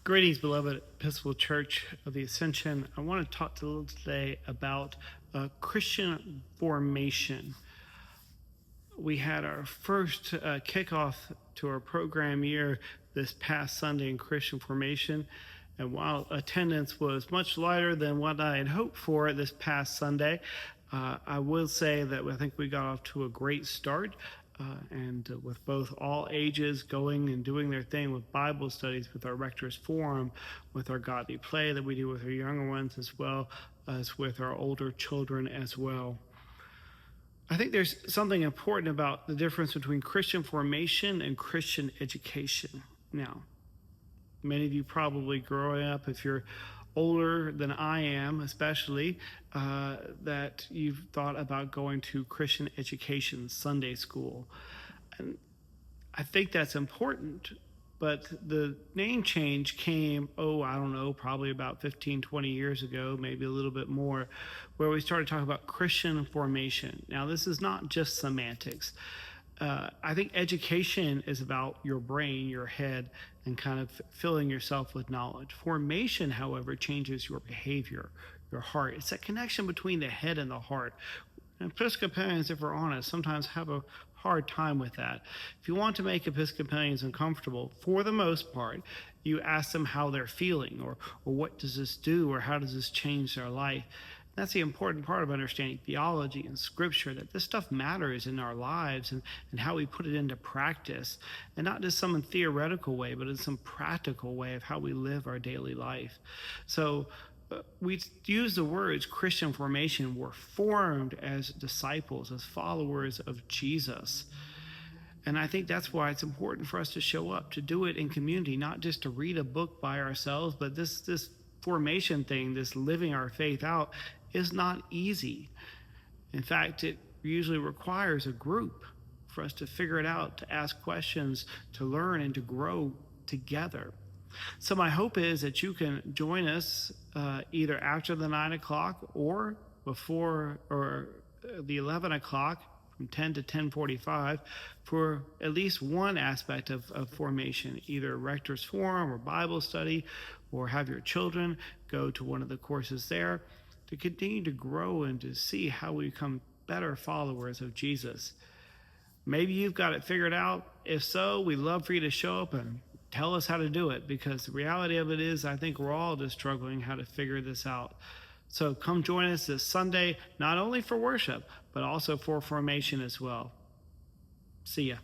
Greetings, beloved Episcopal Church of the Ascension. I want to talk a little today about Christian formation. We had our first kickoff to our program year this past Sunday in Christian formation. And while attendance was much lighter than what I had hoped for this past Sunday, I will say that I think we got off to a great start. And with both all ages going and doing their thing with Bible studies, with our Rector's Forum, with our godly play that we do with our younger ones, as well as with our older children as well. I think there's something important about the difference between Christian formation and Christian education. Now, many of you probably growing up, if you're older than I am, especially, that you've thought about going to Christian education, Sunday school. And I think that's important, but the name change came, probably about 15, 20 years ago, maybe a little bit more, where we started talking about Christian formation. Now, this is not just semantics. I think education is about your brain, your head, and kind of filling yourself with knowledge. Formation, however, changes your behavior, your heart. It's that connection between the head and the heart. And Episcopalians, if we're honest, sometimes have a hard time with that. If you want to make Episcopalians uncomfortable, for the most part, you ask them how they're feeling, or what does this do, or how does this change their life. That's the important part of understanding theology and scripture, that this stuff matters in our lives and how we put it into practice, and not just some theoretical way, but in some practical way of how we live our daily life. So we use the words Christian formation. We're formed as disciples, as followers of Jesus. And I think that's why it's important for us to show up, to do it in community, not just to read a book by ourselves, but this formation thing, this living our faith out, is not easy. In fact, it usually requires a group for us to figure it out, to ask questions, to learn, and to grow together. So my hope is that you can join us either after the 9 o'clock or before or the 11 o'clock, from 10 to 10:45, for at least one aspect of formation, either Rector's Forum or Bible study, or have your children go to one of the courses there, to continue to grow and to see how we become better followers of Jesus. Maybe you've got it figured out. If so, we'd love for you to show up and tell us how to do it, because the reality of it is I think we're all just struggling how to figure this out. So come join us this Sunday, not only for worship, but also for formation as well. See ya.